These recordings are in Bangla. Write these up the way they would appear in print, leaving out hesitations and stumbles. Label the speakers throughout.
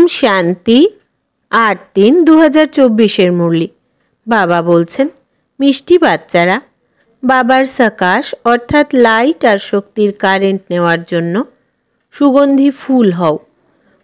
Speaker 1: ওম শান্তি 8-3-2024 মুরলি। বাবা বলছেন, মিষ্টি বাচ্চারা, বাবার সাকাশ অর্থাৎ লাইট আর শক্তির কারেন্ট নেওয়ার জন্য সুগন্ধি ফুল হও।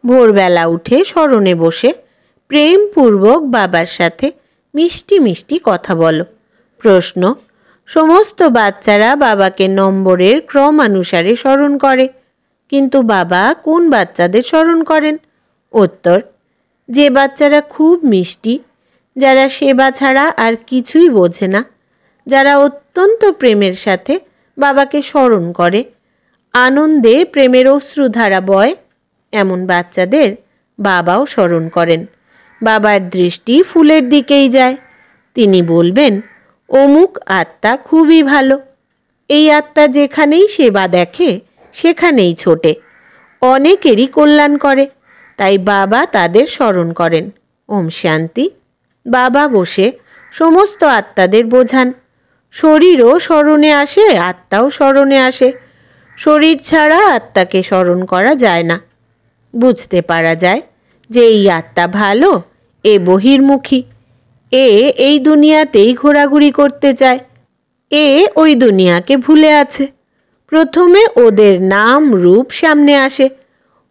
Speaker 1: ভোরবেলা উঠে স্মরণে বসে প্রেমপূর্বক বাবার সাথে মিষ্টি মিষ্টি কথা বলো। প্রশ্ন: সমস্ত বাচ্চারা বাবাকে নম্বরের ক্রমানুসারে স্মরণ করে, কিন্তু বাবা কোন বাচ্চাদের স্মরণ করেন? উত্তর: যে বাচ্চারা খুব মিষ্টি, যারা সেবা ছাড়া আর কিছুই বোঝে না, যারা অত্যন্ত প্রেমের সাথে বাবাকে স্মরণ করে, আনন্দে প্রেমের অশ্রুধারা বয়, এমন বাচ্চাদের বাবাও স্মরণ করেন। বাবার দৃষ্টি ফুলের দিকেই যায়। তিনি বলবেন, অমুক আত্মা খুবই ভালো। এই আত্মা যেখানেই সেবা দেখে সেখানেই ছোটে, অনেকেরই কল্যাণ করে, তাই বাবা তাদের স্মরণ করেন। ওম শান্তি। বাবা বসে সমস্ত আত্মাদের বোঝান, শরীরও স্মরণে আসে, আত্মাও স্মরণে আসে। শরীর ছাড়া আত্মাকে স্মরণ করা যায় না। বুঝতে পারা যায় যে এই আত্মা ভালো, এ বহির্মুখী, এ এই দুনিয়াতেই ঘোরাঘুরি করতে চায়, এ ওই দুনিয়াকে ভুলে আছে। প্রথমে ওদের নাম রূপ সামনে আসে।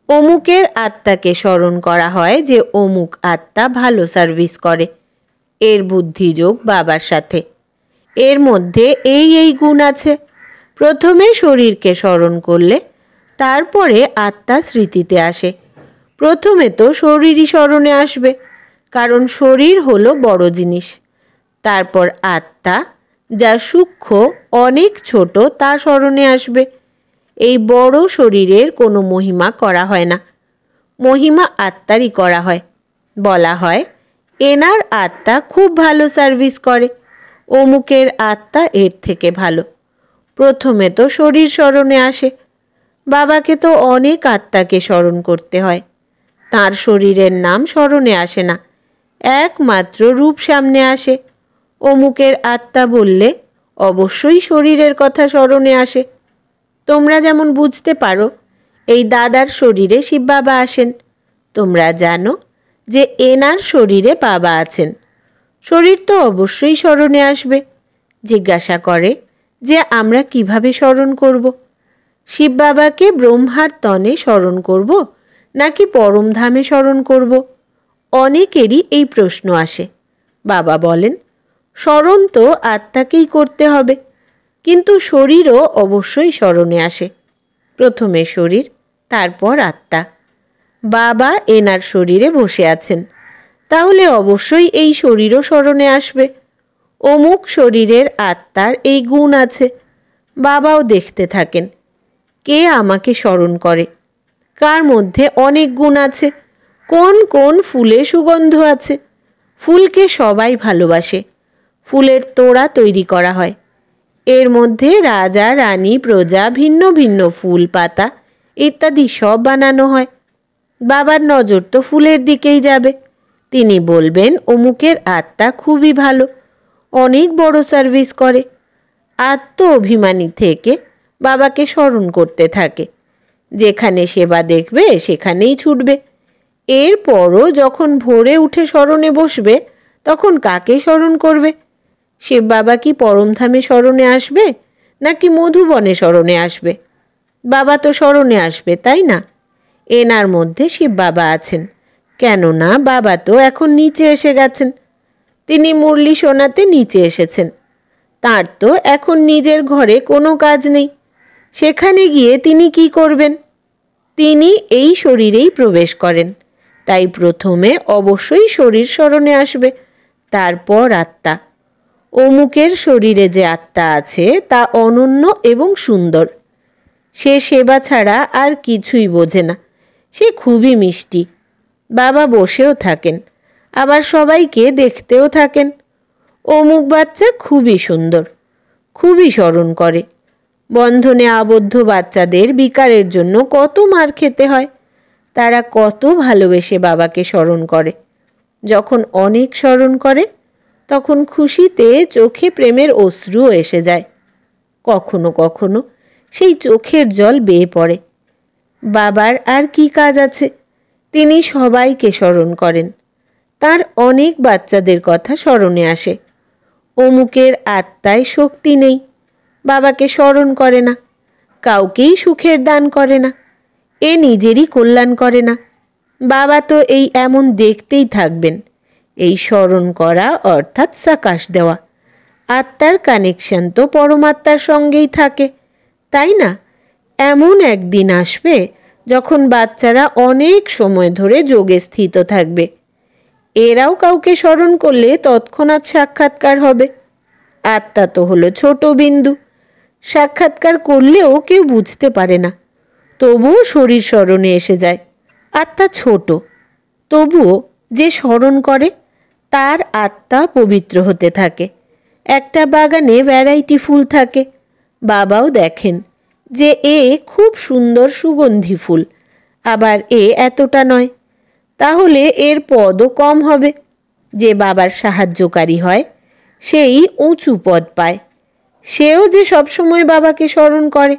Speaker 1: অমুকের আত্মাকে স্মরণ করা হয় যে অমুক আত্মা ভালো সার্ভিস করে, এর বুদ্ধিযোগ বাবার সাথে, এর মধ্যে এই গুণ আছে। প্রথমে শরীরকে স্মরণ করলে তারপরে আত্মা স্মৃতিতে আসে। প্রথমে তো শরীরই স্মরণে আসবে, কারণ শরীর হলো বড় জিনিস। তারপর আত্মা, যা সূক্ষ্ম অনেক ছোট, তা স্মরণে আসবে। এই বড় শরীরের কোনো মহিমা করা হয় না, মহিমা আত্মারই করা হয়। বলা হয়, এনার আত্মা খুব ভালো সার্ভিস করে, অমুকের আত্মা এর থেকে ভালো। প্রথমে তো শরীর স্মরণে আসে। বাবাকে তো অনেক আত্মাকে স্মরণ করতে হয়, তার শরীরের নাম স্মরণে আসে না, একমাত্র রূপ সামনে আসে। অমুকের আত্মা বললে অবশ্যই শরীরের কথা স্মরণে আসে। তোমরা যেমন বুঝতে পারো, এই দাদার শরীরে শিব বাবা আসেন। তোমরা জানো যে এনার শরীরে বাবা আছেন। শরীর তো অবশ্যই স্মরণে আসবে। জিজ্ঞাসা করে যে আমরা কিভাবে স্মরণ করব? শিব বাবাকে ব্রহ্মার তনে স্মরণ করব নাকি পরমধামে স্মরণ করব? অনেকেরই এই প্রশ্ন আসে। বাবা বলেন, স্মরণ তো আত্মাকেই করতে হবে, কিন্তু শরীরও অবশ্যই স্মরণে আসে। প্রথমে শরীর, তারপর আত্মা। বাবা এনার শরীরে বসে আছেন, তাহলে অবশ্যই এই শরীরও স্মরণে আসবে। অমুক শরীরের আত্মার এই গুণ আছে। বাবাও দেখতে থাকেন, কে আমাকে স্মরণ করে, কার মধ্যে অনেক গুণ আছে, কোন কোন ফুলে সুগন্ধ আছে। ফুলকে সবাই ভালোবাসে। ফুলের তোড়া তৈরি করা হয়, এর মধ্যে রাজা, রানী, প্রজা, ভিন্ন ভিন্ন ফুল, পাতা ইত্যাদি সব বানানো হয়। বাবার নজর তো ফুলের দিকেই যাবে। তিনি বলবেন, অমুকের আত্মা খুবই ভালো, অনেক বড় সার্ভিস করে। আত্ম অভিমানী থেকে বাবাকে স্মরণ করতে থাকে। যেখানে সেবা দেখবে সেখানেই ছুটবে। এরপরও যখন ভোরে উঠে স্মরণে বসবে, তখন কাকে স্মরণ করবে? শিব বাবা কি পরমধামে স্মরণে আসবে নাকি মধুবনে স্মরণে আসবে? বাবা তো স্মরণে আসবে, তাই না? এনার মধ্যে শিব বাবা আছেন, কেননা বাবা তো এখন নিচে এসে গেছেন। তিনি মুরলি শোনাতে নিচে এসেছেন। তার তো এখন নিজের ঘরে কোনো কাজ নেই। সেখানে গিয়ে তিনি কি করবেন? তিনি এই শরীরেই প্রবেশ করেন, তাই প্রথমে অবশ্যই শরীর স্মরণে আসবে, তারপর আত্মা। অমুকের শরীরে যে আত্মা আছে তা অনন্য এবং সুন্দর। সে সেবা ছাড়া আর কিছুই বোঝে না। সে খুবই মিষ্টি। বাবা বসেও থাকেন, আবার সবাইকে দেখতেও থাকেন। অমুক বাচ্চা খুবই সুন্দর, খুবই স্মরণ করে। বন্ধনে আবদ্ধ বাচ্চাদের বিকারের জন্য কত মার খেতে হয়। তারা কত ভালোবেসে বাবাকে স্মরণ করে। যখন অনেক স্মরণ করে, তখন খুশিতে চোখে প্রেমের অশ্রুও এসে যায়। কখনো কখনো সেই চোখের জল বেয়ে পড়ে। বাবার আর কি কাজ আছে? তিনি সবাইকে স্মরণ করেন। তার অনেক বাচ্চাদের কথা স্মরণে আসে। অমুকের আত্মায় শক্তি নেই, বাবাকে স্মরণ করে না, কাউকেই সুখের দান করে না, এ নিজেরই কল্যাণ করে না, বাবা তো এই এমন দেখতেই থাকবেন। এই স্মরণ করা অর্থাৎ সাকাশ দেওয়া। আত্মার কানেকশন তো পরমাত্মার সঙ্গেই থাকে, তাই না? এমন একদিন আসবে যখন বাচ্চারা অনেক সময় ধরে যোগে স্থিত থাকবে। এরাও কাউকে স্মরণ করলে তৎক্ষণাৎ সাক্ষাৎকার হবে। আত্মা তো হলো ছোট বিন্দু, সাক্ষাৎকার করলেও কেউ বুঝতে পারে না, তবুও শরীর স্মরণে এসে যায়। আত্মা ছোট, তবুও যে স্মরণ করে তার আত্মা পবিত্র হতে থাকে। একটা বাগানে ভ্যারাইটি ফুল থাকে, বাবাও দেখেন যে এ খুব সুন্দর সুগন্ধি ফুল, আবার এ এতটা নয়, তাহলে এর পদও কম হবে। যে বাবার সাহায্যকারী হয় সেই উঁচু পদ পায়, সেও যে সবসময় বাবাকে স্মরণ করে,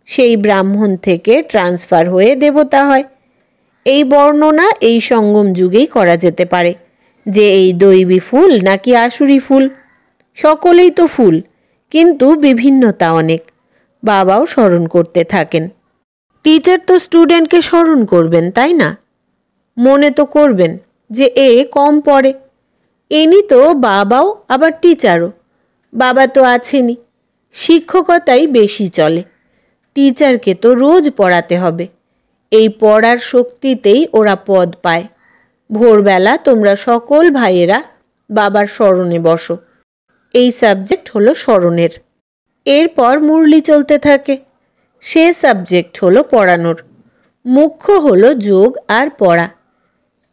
Speaker 1: সেই ব্রাহ্মণ থেকে ট্রান্সফার হয়ে দেবতা হয়। এই বর্ণনা এই সঙ্গম যুগেই করা যেতে পারে যে এই দৈবী ফুল নাকি আসুরি ফুল। সকলেই তো ফুল, কিন্তু বিভিন্নতা অনেক। বাবাও স্মরণ করতে থাকেন। টিচার তো স্টুডেন্টকে স্মরণ করবেন, তাই না? মনে তো করবেন যে এ কম পড়ে। ইনি তো বাবাও আবার টিচারও। বাবা তো আছেনই, শিক্ষকতাই বেশি চলে। টিচারকে তো রোজ পড়াতে হবে। এই পড়ার শক্তিতেই ওরা পদ পায়। ভোরবেলা তোমরা সকল ভাইয়েরা বাবার স্মরণে বসো। এই সাবজেক্ট হলো স্মরণের। এরপর মুরলি চলতে থাকে, সে সাবজেক্ট হলো পড়ানোর। মুখ্য হলো যোগ আর পড়া।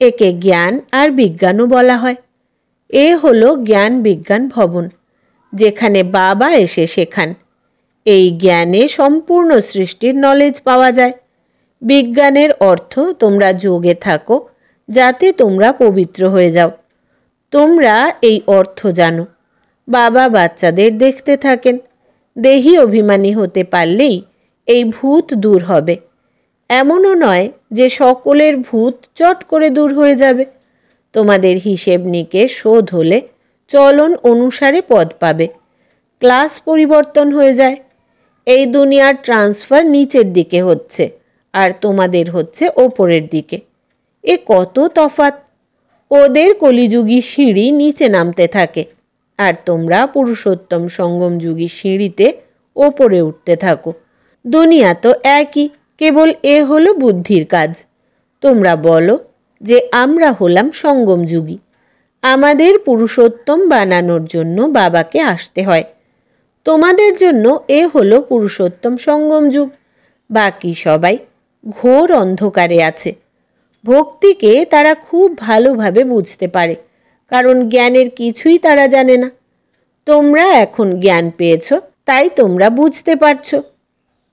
Speaker 1: একে জ্ঞান আর বিজ্ঞানও বলা হয়। এ হলো জ্ঞান বিজ্ঞান ভবন, যেখানে বাবা এসে শেখান। এই জ্ঞানে সম্পূর্ণ সৃষ্টির নলেজ পাওয়া যায়। বিজ্ঞানের অর্থ তোমরা যোগে থাকো যাতে তোমরা পবিত্র হয়ে যাও। তোমরা এই অর্থ জানো। বাবা বাচ্চাদের দেখতে থাকেন। দেহি অভিমানী হতে পারলেই এই ভূত দূর হবে। এমনও নয় যে সকলের ভূত চট করে দূর হয়ে যাবে। তোমাদের হিসেব নিকেশ শোধ হলে চলন অনুসারে পদ পাবে। ক্লাস পরিবর্তন হয়ে যায়। এই দুনিয়ার ট্রান্সফার নিচের দিকে হচ্ছে আর তোমাদের হচ্ছে ওপরের দিকে। এ কত তফাৎ! ওদের কলিযুগী সিঁড়ি নিচে নামতে থাকে, আর তোমরা পুরুষোত্তম সঙ্গম যুগী সিঁড়িতে ওপরে উঠতে থাকো। দুনিয়া তো একই, কেবল এ হলো বুদ্ধির কাজ। তোমরা বলো যে আমরা হলাম সঙ্গম যুগী। আমাদের পুরুষোত্তম বানানোর জন্য বাবাকে আসতে হয়। তোমাদের জন্য এ হলো পুরুষোত্তম সঙ্গম যুগ। বাকি সবাই ঘোর অন্ধকারে আছে। ভক্তিকে তারা খুব ভালোভাবে বুঝতে পারে, কারণ জ্ঞানের কিছুই তারা জানে না। তোমরা এখন জ্ঞান পেয়েছ, তাই তোমরা বুঝতে পারছো।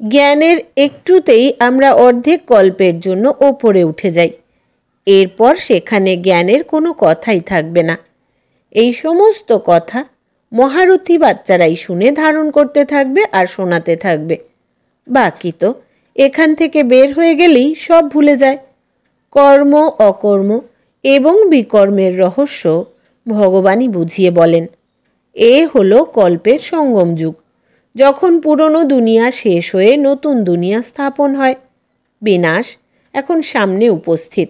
Speaker 1: জ্ঞানের একটুতেই আমরা অর্ধেক কল্পের জন্য ওপরে উঠে যাই। এরপর সেখানে জ্ঞানের কোনো কথাই থাকবে না। এই সমস্ত কথা মহারথী বাচ্চারাই শুনে ধারণ করতে থাকবে আর শোনাতে থাকবে। বাকি তো এখান থেকে বের হয়ে গেলেই সব ভুলে যায়। কর্ম অকর্ম এবং বিকর্মের রহস্য ভগবানই বুঝিয়ে বলেন। এ হলো কল্পের সঙ্গম যুগ, যখন পুরনো দুনিয়া শেষ হয়ে নতুন দুনিয়া স্থাপন হয়। বিনাশ এখন সামনে উপস্থিত।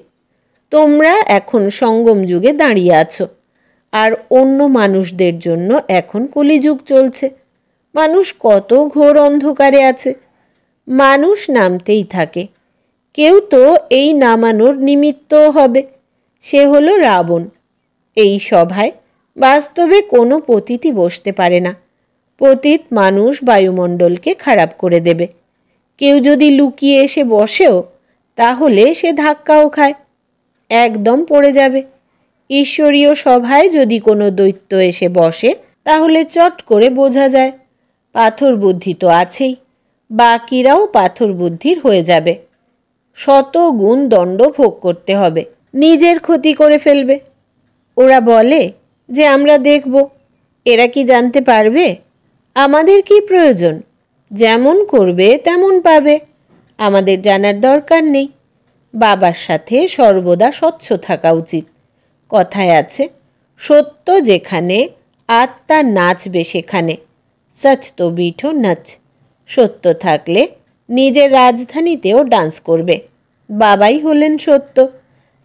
Speaker 1: তোমরা এখন সঙ্গম যুগে দাঁড়িয়ে আছো, আর অন্য মানুষদের জন্য এখন কলিযুগ চলছে। মানুষ কত ঘোর অন্ধকারে আছে। মানুষ নামতেই থাকে। কেউ তো এই নামানোর নিমিত্ত হবে, সে হলো রাবণ। এই সভায় বাস্তবে কোনো পতিতই বসতে পারে না। পতিত মানুষ বায়ুমণ্ডলকে খারাপ করে দেবে। কেউ যদি লুকিয়ে এসে বসেও, তাহলে সে ধাক্কাও খায়, একদম পড়ে যাবে। ঈশ্বরীয় সভায় যদি কোনো দৈত্য এসে বসে, তাহলে চট করে বোঝা যায় পাথর বুদ্ধি তো আছেই, বাকিরাও পাথর বুদ্ধির হয়ে যাবে। শত গুণ দণ্ড ভোগ করতে হবে, নিজের ক্ষতি করে ফেলবে। ওরা বলে যে আমরা দেখব। এরা কি জানতে পারবে? আমাদের কি প্রয়োজন? যেমন করবে তেমন পাবে, আমাদের জানার দরকার নেই। বাবার সাথে সর্বদা স্বচ্ছ থাকা উচিত। কথায় আছে, সত্য যেখানে আত্মা নাচবে সেখানে, সচ তো বিঠো নাচ। সত্য থাকলে নিজের রাজধানীতেও ডান্স করবে। বাবাই হলেন সত্য,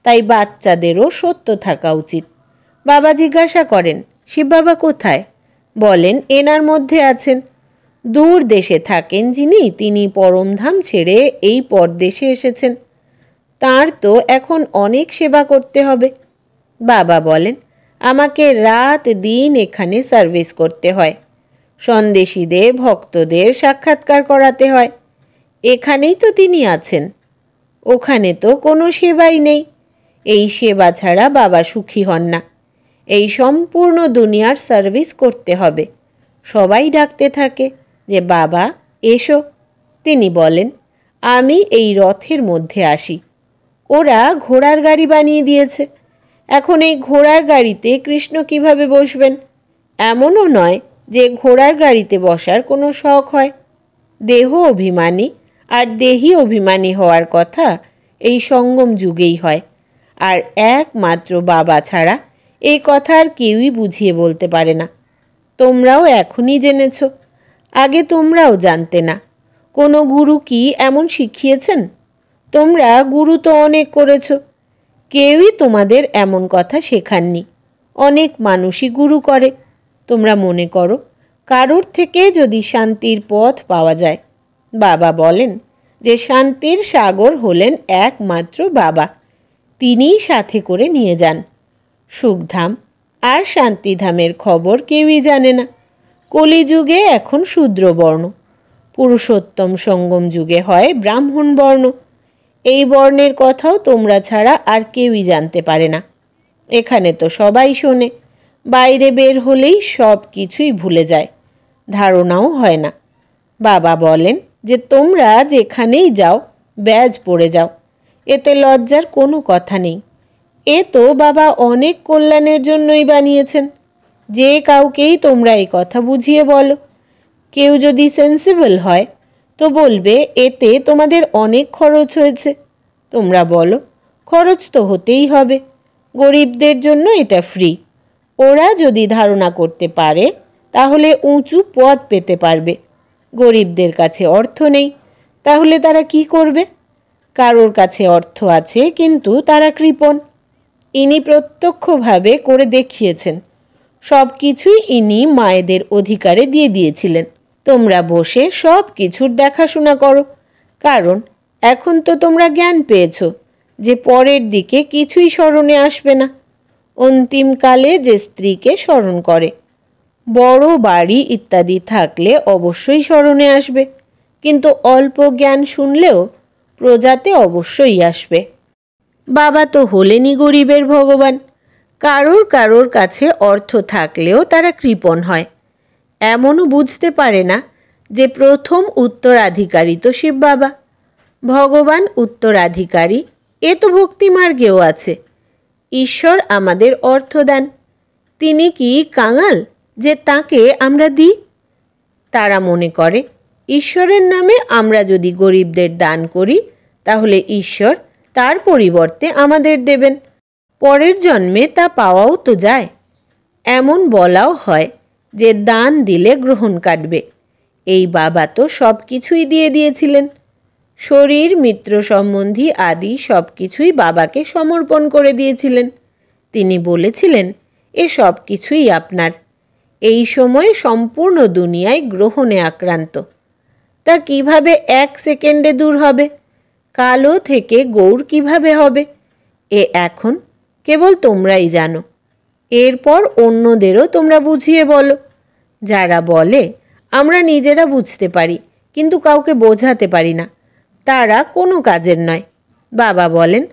Speaker 1: তাই বাচ্চাদেরও সত্য থাকা উচিত। বাবা জিজ্ঞাসা করেন, শিব বাবা কোথায়? বলেন, এনার মধ্যে আছেন। দূর দেশে থাকেন যিনি, তিনি পরমধাম ছেড়ে এই পরদেশে এসেছেন। তাঁর তো এখন অনেক সেবা করতে হবে। বাবা বলেন, আমাকে রাত দিন এখানে সার্ভিস করতে হয়। সন্দেশীদের, ভক্তদের সাক্ষাৎকার করাতে হয়। এখানেই তো তিনি আছেন। ওখানে তো কোনো সেবাই নেই। এই সেবা ছাড়া বাবা সুখী হন না। এই সম্পূর্ণ দুনিয়ার সার্ভিস করতে হবে। সবাই ডাকতে থাকে যে বাবা এসো। তিনি বলেন, আমি এই রথের মধ্যে আসি। ওরা ঘোড়ার গাড়ি বানিয়ে দিয়েছে। এখন এই ঘোড়ার গাড়িতে কৃষ্ণ কিভাবে বসবেন? এমনও নয় যে ঘোড়ার গাড়িতে বসার কোনো শখ হয়। দেহ অভিমানী আর দেহী অভিমানী হওয়ার কথা এই সঙ্গম যুগেই হয়। আর একমাত্র বাবা ছাড়া এই কথা আর কেউই বুঝিয়ে বলতে পারে না। তোমরাও এখনই জেনেছ, আগে তোমরাও জানতে না। কোনো গুরু কি এমন শিখিয়েছেন? তোমরা গুরু তো অনেক করেছ, কেউই তোমাদের এমন কথা শেখাননি। অনেক মানুষই গুরু করে। তোমরা মনে করো কারোর থেকে যদি শান্তির পথ পাওয়া যায়। বাবা বলেন যে শান্তির সাগর হলেন একমাত্র বাবা, তিনিই সাথে করে নিয়ে যান। সুখধাম আর শান্তিধামের খবর কেউই জানে না। কলিযুগে এখন শূদ্র বর্ণ, পুরুষোত্তম সঙ্গম যুগে হয় ব্রাহ্মণ বর্ণ। এই বর্ণের কথাও তোমরা ছাড়া আর কেউই জানতে পারে না। এখানে তো সবাই শোনে, বাইরে বের হলেই সব কিছুই ভুলে যায়, ধারণাও হয় না। বাবা বলেন যে তোমরা যেখানেই যাও ব্যাজ পড়ে যাও, এতে লজ্জার কোনো কথা নেই। এ তো বাবা অনেক কল্যাণের জন্যই বানিয়েছেন। যে কাউকেই তোমরা এই কথা বুঝিয়ে বলো, কেউ যদি সেন্সিবল হয় তো বলবে এতে তোমাদের অনেক খরচ হয়েছে। তোমরা বলো খরচ তো হতেই হবে, গরিবদের জন্য এটা ফ্রি। ওরা যদি ধারণা করতে পারে তাহলে উঁচু পদ পেতে পারবে। গরিবদের কাছে অর্থ নেই, তাহলে তারা কি করবে? কারোর কাছে অর্থ আছে কিন্তু তারা কৃপণ। ইনি প্রত্যক্ষভাবে করে দেখিয়েছেন। সব কিছুই ইনি মায়েদের অধিকারে দিয়ে দিয়েছিলেন। তোমরা বসে সব কিছুর দেখাশোনা করো, কারণ এখন তো তোমরা জ্ঞান পেয়েছো যে পরের দিকে কিছুই স্মরণে আসবে না। অন্তিমকালে যে স্ত্রীকে স্মরণ করে, বড় বাড়ি ইত্যাদি থাকলে অবশ্যই স্মরণে আসবে, কিন্তু অল্প জ্ঞান শুনলেও প্রজাতে অবশ্যই আসবে। বাবা তো হলেনই গরিবের ভগবান। কারোর কারোর কাছে অর্থ থাকলেও তারা কৃপণ হয়। এমনও বুঝতে পারে না যে প্রথম উত্তরাধিকারী তো শিব বাবা। ভগবান উত্তরাধিকারী, এ তো ভক্তিমার্গেও আছে। ঈশ্বর আমাদের অর্থ দেন। তিনি কি কাঙাল যে তাকে আমরা দিই? তারা মনে করে ঈশ্বরের নামে আমরা যদি গরিবদের দান করি তাহলে ঈশ্বর তার পরিবর্তে আমাদের দেবেন। পরের জন্মে তা পাওয়াও তো যায়। এমন বলাও হয় যে দান দিলে গ্রহণ কাটবে। এই বাবা তো সব কিছুই দিয়ে দিয়েছিলেন। শরীর, মিত্র সম্বন্ধী আদি সব কিছুই বাবাকে সমর্পণ করে দিয়েছিলেন। তিনি বলেছিলেন এ সব কিছুই আপনার। এই সময় সম্পূর্ণ দুনিয়ায় গ্রহণে আক্রান্ত। তা কিভাবে 1 সেকেন্ডে দূর হবে? কালো থেকে গৌর কিভাবে হবে? এ এখন কেবল তোমরাই জানো। এরপর অন্যদেরও তোমরা বুঝিয়ে বলো। যারা বলে আমরা নিজেরা বুঝতে পারি কিন্তু কাউকে বোঝাতে পারি না, তারা কোনো কাজের নয়। বাবা বলেন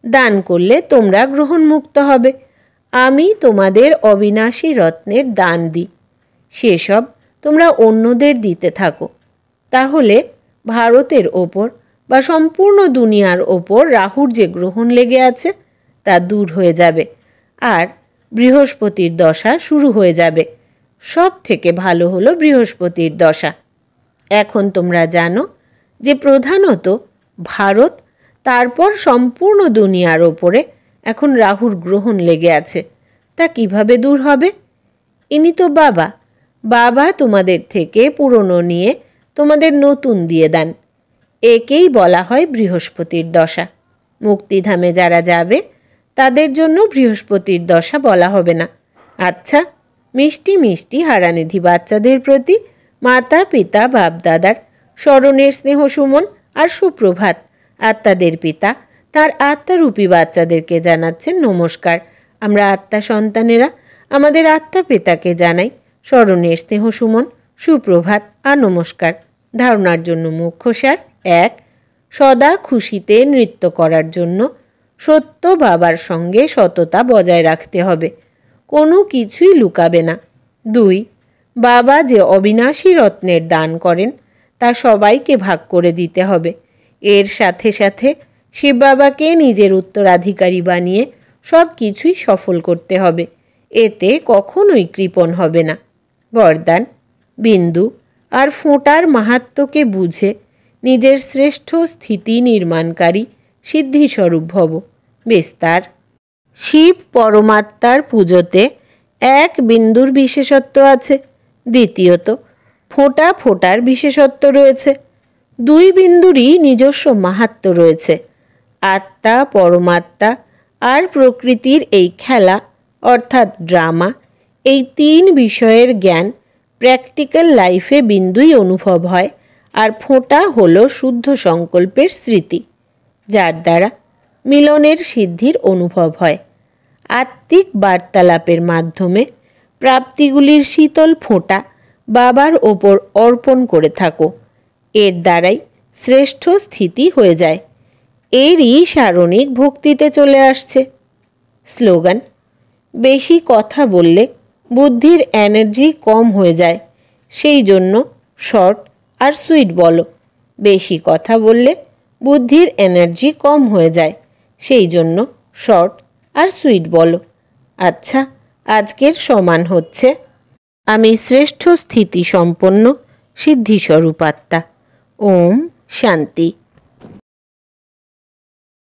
Speaker 1: দান করলে তোমরা গ্রহণমুক্ত হবে। আমি তোমাদের অবিনাশী রত্নের দান দিই, সেসব তোমরা অন্যদের দিতে থাকো। তাহলে ভারতের ওপর বা সম্পূর্ণ দুনিয়ার ওপর রাহুর যে গ্রহণ লেগে আছে তা দূর হয়ে যাবে আর বৃহস্পতির দশা শুরু হয়ে যাবে। সব থেকে ভালো হলো বৃহস্পতির দশা। এখন তোমরা জানো যে প্রধানত ভারত তারপর সম্পূর্ণ দুনিয়ার ওপরে এখন রাহুর গ্রহণ লেগে আছে। তা কিভাবে দূর হবে? ইনি তো বাবা। বাবা তোমাদের থেকে পুরনো নিয়ে তোমাদের নতুন দিয়ে দেন। একেই বলা হয় বৃহস্পতির দশা। মুক্তিধামে যারা যাবে তাদের জন্য বৃহস্পতির দশা বলা হবে না। আচ্ছা, মিষ্টি মিষ্টি হারানিধি বাচ্চাদের প্রতি মাতা পিতা বাপদাদার স্মরণের স্নেহ সুমন আর সুপ্রভাত। আত্মাদের পিতা তার আত্মারূপী বাচ্চাদেরকে জানাচ্ছেন নমস্কার। আমরা আত্মা সন্তানেরা আমাদের আত্মা পিতাকে জানাই স্মরণের স্নেহ সুমন, সুপ্রভাত আর নমস্কার। ধারণার জন্য মুখ্য সার: 1. সদা খুশিতে নৃত্য করার জন্য সত্য বাবার সঙ্গে সততা বজায় রাখতে হবে, কোনো কিছুই লুকাবে না। 2. বাবা যে অবিনাশী রত্নের দান করেন তা সবাইকে ভাগ করে দিতে হবে। এর সাথে সাথে শিব বাবাকে নিজের উত্তরাধিকারী বানিয়ে সব কিছুই সফল করতে হবে। এতে কখনোই কৃপণ হবে না। বরদান: বিন্দু আর ফোঁটার মাহাত্ম্যকে বুঝে নিজের শ্রেষ্ঠ স্থিতি নির্মাণকারী সিদ্ধিস্বরূপ ভব। বিস্তার: শিব পরমাত্মার পুজোতে এক বিন্দুর বিশেষত্ব আছে। দ্বিতীয়ত, ফোঁটা ফোঁটার বিশেষত্ব রয়েছে। 2 বিন্দুরই নিজস্ব মাহাত্ম্য রয়েছে। আত্মা, পরমাত্মা আর প্রকৃতির এই খেলা অর্থাৎ ড্রামা, এই 3 বিষয়ের জ্ঞান প্র্যাকটিক্যাল লাইফে বিন্দুই অনুভব হয়, আর ফোঁটা হলো শুদ্ধ সংকল্পের স্মৃতি, যার দ্বারা মিলনের সিদ্ধির অনুভব হয়। আত্মিক বার্তালাপের মাধ্যমে প্রাপ্তিগুলির শীতল ফোঁটা বাবার ওপর অর্পণ করে থাকো। এর দ্বারাই শ্রেষ্ঠ স্থিতি হয়ে যায়। এরই সারণিক ভক্তিতে চলে আসছে। স্লোগান: বেশি কথা বললে বুদ্ধির এনার্জি কম হয়ে যায়, সেই জন্য শর্ট আর সুইট বলো। বেশি কথা বললে বুদ্ধির এনার্জি কম হয়ে যায়, সেই জন্য শর্ট আর সুইট বলো। আচ্ছা, আজকের সমান হচ্ছে: আমি শ্রেষ্ঠ স্থিতি সম্পন্ন সিদ্ধিস্বরূপ আত্মা। ওম শান্তি।